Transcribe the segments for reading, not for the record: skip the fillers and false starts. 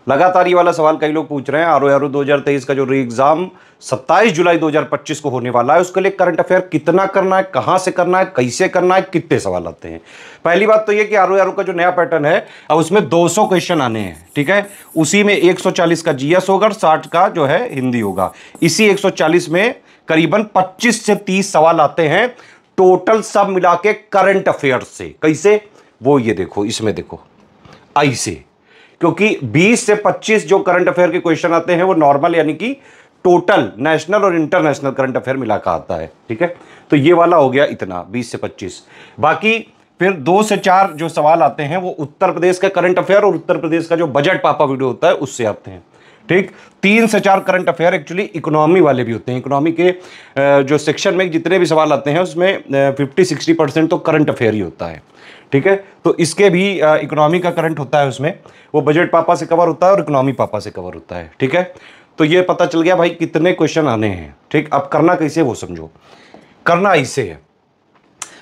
लगातार ये वाला सवाल कई लोग पूछ रहे हैं। आरओ 2023 का जो री एग्जाम 27 जुलाई 2025 को होने वाला है, उसके लिए करंट अफेयर कितना करना है, कहां से करना है, कैसे करना है, कितने सवाल आते हैं। पहली बात तो ये कि आरओ का जो नया पैटर्न है, अब उसमें 200 क्वेश्चन आने हैं, ठीक है। उसी में 140 का जीएस होगा और 60 का जो है हिंदी होगा। इसी 140 में करीबन 25 से 30 सवाल आते हैं टोटल, सब मिला के करंट अफेयर से। कैसे, वो ये देखो, इसमें देखो ऐसे, क्योंकि 20 से 25 जो करंट अफेयर के क्वेश्चन आते हैं वो नॉर्मल, यानी कि टोटल नेशनल और इंटरनेशनल करंट अफेयर मिलाकर आता है, ठीक है। तो ये वाला हो गया इतना 20 से 25। बाकी फिर 2 से 4 जो सवाल आते हैं वो उत्तर प्रदेश का करंट अफेयर और उत्तर प्रदेश का जो बजट पापा वीडियो होता है उससे आते हैं, ठीक। 3 से 4 करंट अफेयर एक्चुअली इकोनॉमी वाले भी होते हैं। इकोनॉमी के जो सेक्शन में जितने भी सवाल आते हैं उसमें 50-60% तो करंट अफेयर ही होता है, ठीक है। तो इसके भी इकोनॉमी का करंट होता है, उसमें वो बजट पापा से कवर होता है और इकोनॉमी पापा से कवर होता है, ठीक है। तो ये पता चल गया भाई कितने क्वेश्चन आने हैं, ठीक। अब करना कैसे वो समझो। करना ऐसे है,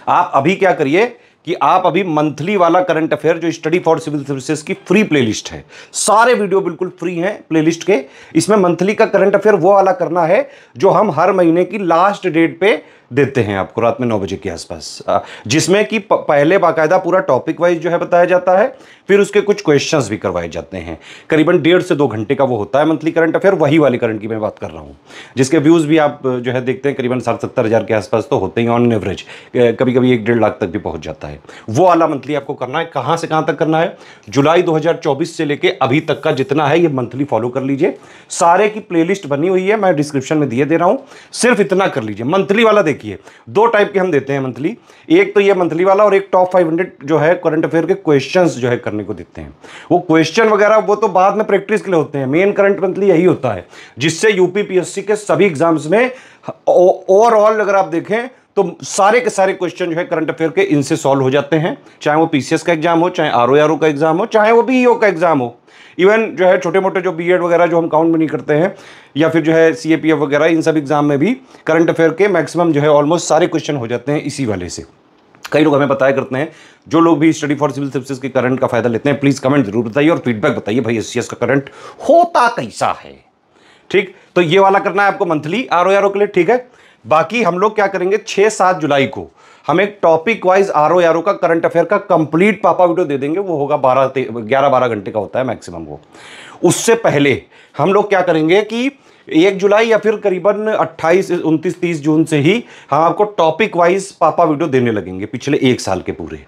आप अभी क्या करिए कि आप अभी मंथली वाला करंट अफेयर जो स्टडी फॉर सिविल सर्विसेज की फ्री प्लेलिस्ट है, सारे वीडियो बिल्कुल फ्री हैं प्लेलिस्ट के। इसमें मंथली का करंट अफेयर वो वाला करना है जो हम हर महीने की लास्ट डेट पे देते हैं आपको रात में 9 बजे के आसपास, जिसमें कि पहले बाकायदा पूरा टॉपिक वाइज जो है बताया जाता है, फिर उसके कुछ क्वेश्चंस भी करवाए जाते हैं। करीबन 1.5 से 2 घंटे का वो होता है मंथली करंट अफेयर, वही वाले करंट की मैं बात कर रहा हूँ, जिसके व्यूज़ भी आप जो है देखते हैं करीबन 60-70 हज़ार के आसपास तो होते ही ऑन एवरेज, कभी कभी 1-1.5 लाख तक भी पहुँच जाता है। वो वाला मंथली आपको करना है। कहाँ से कहाँ तक करना है, जुलाई 2024 से लेके अभी तक का जितना है ये मंथली फॉलो कर लीजिए। सारे की प्लेलिस्ट बनी हुई है, मैं डिस्क्रिप्शन में दिए दे रहा हूँ, सिर्फ इतना कर लीजिए। मंथली वाला देखिए 2 टाइप के हम देते हैं मंथली, एक तो ये मंथली वाला और एक टॉप 500 जो है करंट अफेयर के क्वेश्चंस जो है करने को देते हैं। वो क्वेश्चन वगैरह वो तो बाद में प्रैक्टिस के लिए होते हैं, मेन करंट मंथली यही होता है जिससे यूपीपीएससी के सभी एग्जाम्स में ओवरऑल अगर आप देखें तो सारे के सारे क्वेश्चन जो है करंट अफेयर के इनसे सॉल्व हो जाते हैं। चाहे वो पीसीएस का एग्जाम हो, चाहे आरओ का एग्जाम हो, चाहे वो बीईओ का एग्जाम हो, इवन जो है छोटे मोटे जो बीएड वगैरह जो हम काउंट में नहीं करते हैं, या फिर जो है सीएपीएफ वगैरह, इन सब एग्जाम में भी करंट अफेयर के मैक्सिमम जो है ऑलमोस्ट सारे क्वेश्चन हो जाते हैं इसी वाले से। कई लोग हमें बताया करते हैं, जो लोग भी स्टडी फॉर सिविल सर्विसेज के करंट का फायदा लेते हैं, प्लीज कमेंट जरूर बताइए और फीडबैक बताइए भाई एससीएस का करंट होता कैसा है, ठीक। तो ये वाला करना है आपको मंथली आरओ के लिए, ठीक है। बाकी हम लोग क्या करेंगे, 6-7 जुलाई को हम एक टॉपिक वाइज आरओ का करंट अफेयर का कंप्लीट पापा वीडियो दे देंगे। वो होगा 11-12 घंटे का होता है मैक्सिमम वो। उससे पहले हम लोग क्या करेंगे कि 1 जुलाई या फिर करीबन 28, 29, 30 जून से ही हम आपको टॉपिक वाइज पापा वीडियो देने लगेंगे पिछले 1 साल के पूरे,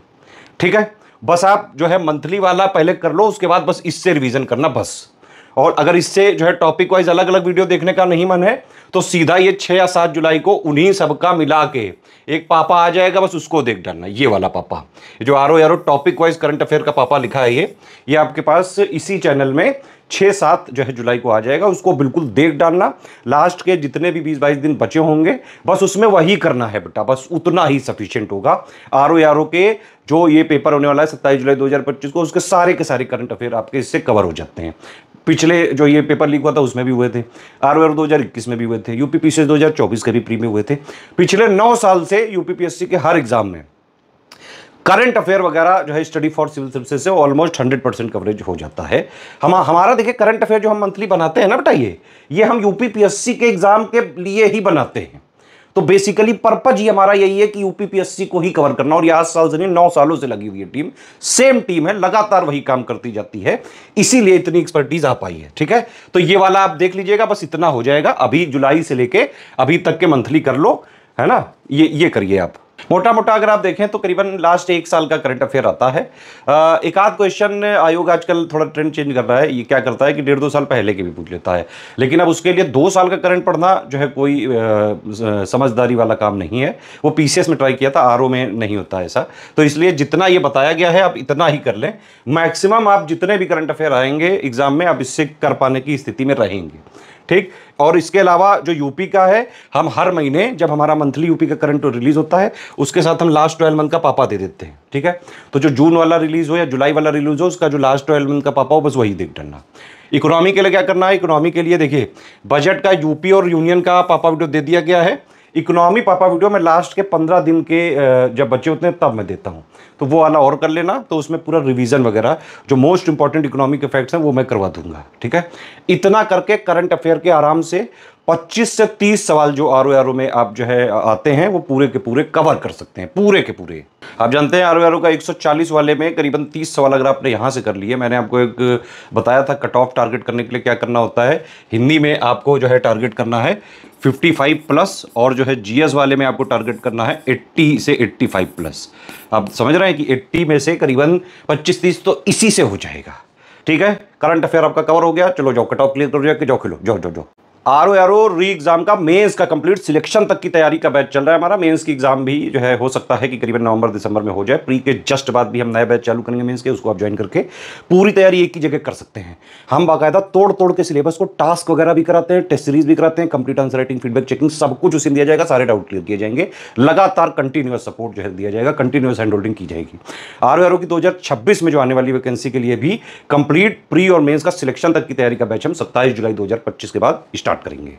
ठीक है। बस आप जो है मंथली वाला पहले कर लो, उसके बाद बस इससे रिवीजन करना बस। और अगर इससे जो है टॉपिक वाइज अलग अलग वीडियो देखने का नहीं मन है तो सीधा ये 6 या 7 जुलाई को उन्हीं सबका मिला के एक पापा आ जाएगा, बस उसको देख डालना। ये वाला पापा, जो RO topic wise current affair का पापा लिखा है ये आपके पास इसी चैनल में 6-7 जो है जुलाई को आ जाएगा। उसको बिल्कुल देख डालना। लास्ट के जितने भी 20-22 दिन बचे होंगे बस उसमें वही करना है बेटा, बस उतना ही सफिशिएंट होगा। आरओ के जो ये पेपर होने वाला है 27 जुलाई 2025 को, उसके सारे के सारे करंट अफेयर आपके इससे कवर हो जाते हैं। पिछले जो ये पेपर लीक हुआ था उसमें भी हुए थे, आरओ 2021 में भी हुए थे, यूपीपीएससी 2024 के भी प्री में हुए थे। पिछले 9 साल से यूपीपीएससी के हर एग्जाम में करंट अफेयर वगैरह जो है स्टडी फॉर सिविल सर्विसेज से ऑलमोस्ट 100% कवरेज हो जाता है। हमारा देखिए करंट अफेयर जो हम मंथली बनाते हैं ना बेटा, ये हम यूपीपीएससी के एग्जाम के लिए ही बनाते हैं। तो बेसिकली पर्पज ही हमारा यही है कि यूपीपीएससी को ही कवर करना। और ये 8 साल से नहीं 9 सालों से लगी हुई है टीम, सेम टीम है, लगातार वही काम करती जाती है, इसीलिए इतनी एक्सपर्टीज आ पाई है, ठीक है। तो ये वाला आप देख लीजिएगा, बस इतना हो जाएगा। अभी जुलाई से लेके अभी तक के मंथली कर लो, है ना। ये करिए आप। मोटा मोटा अगर आप देखें तो करीबन लास्ट 1 साल का करंट अफेयर आता है। एक आध क्वेश्चन आयोग आजकल थोड़ा ट्रेंड चेंज कर रहा है। ये क्या करता है कि 1.5-2 साल पहले के भी पूछ लेता है, लेकिन अब उसके लिए 2 साल का करंट पढ़ना जो है कोई समझदारी वाला काम नहीं है। वो पीसीएस में ट्राई किया था, आरओ में नहीं होता ऐसा। तो इसलिए जितना ये बताया गया है आप इतना ही कर लें। मैक्सिमम आप जितने भी करंट अफेयर आएंगे एग्जाम में आप इससे कर पाने की स्थिति में रहेंगे, ठीक। और इसके अलावा जो यूपी का है, हम हर महीने जब हमारा मंथली यूपी का करंट रिलीज होता है उसके साथ हम लास्ट 12 मंथ का पापा दे देते हैं, ठीक है। तो जो जून वाला रिलीज हो या जुलाई वाला रिलीज हो, उसका जो लास्ट 12 मंथ का पापा हो बस वही देख डालना। इकोनॉमी के लिए क्या करना है, इकोनॉमी के लिए देखिए बजट का यूपी और यूनियन का पापा वीडियो दे दिया गया है। इकोनॉमी पापा वीडियो मैं लास्ट के 15 दिन के जब बच्चे होते हैं तब मैं देता हूँ, तो वो वाला और कर लेना, तो उसमें पूरा रिवीजन वगैरह जो मोस्ट इंपॉर्टेंट इकोनॉमिक फैक्ट्स हैं वो मैं करवा दूंगा, ठीक है। इतना करके करंट अफेयर के आराम से 25 से 30 सवाल जो आरओ में आप जो है आते हैं वो पूरे के पूरे कवर कर सकते हैं, पूरे के पूरे। आप जानते हैं आरओ का 140 वाले में करीबन 30 सवाल अगर आपने यहां से कर लिए, मैंने आपको एक बताया था कट ऑफ टारगेट करने के लिए क्या करना होता है। हिंदी में आपको जो है टारगेट करना है 55 प्लस, और जो है जीएस वाले में आपको टारगेट करना है 80 से 85 प्लस। आप समझ रहे हैं कि 80 में से करीबन 25-30 तो इसी से हो जाएगा, ठीक है। करंट अफेयर आपका कवर हो गया, चलो जाओ कट ऑफ क्लियर करो, जाके जाओ खेलो, जाओ जाओ जाओ। आरओ री एग्जाम का मेंस का कंप्लीट सिलेक्शन तक की तैयारी का बैच चल रहा है हमारा। मेंस की एग्जाम भी जो है हो सकता है कि करीबन नवंबर दिसंबर में हो जाए। प्री के जस्ट बाद भी हम नया बैच चालू करेंगे मेंस के, उसको आप ज्वाइन करके पूरी तैयारी एक ही जगह कर सकते हैं। हम बाकायदा तोड़ तोड़ के सिलेबस को टास्क वगैरह भी कराते हैं, टेस्ट सीरीज भी कराते हैं, complete answer writing, feedback checking सब कुछ उसी में दिया जाएगा, सारे डाउट क्लियर किए जाएंगे, लगातार कंटिन्यूअस सपोर्ट जो है दिया जाएगा, कंटिन्यूअस हैंड होल्डिंग की जाएगी। आरओ की 2026 में जो आने वाली वैकेंसी के लिए भी कंप्लीट प्री और मेंस का सिलेक्शन तक की तैयारी का बैच हम 27 जुलाई 2025 के बाद स्टार्ट करेंगे।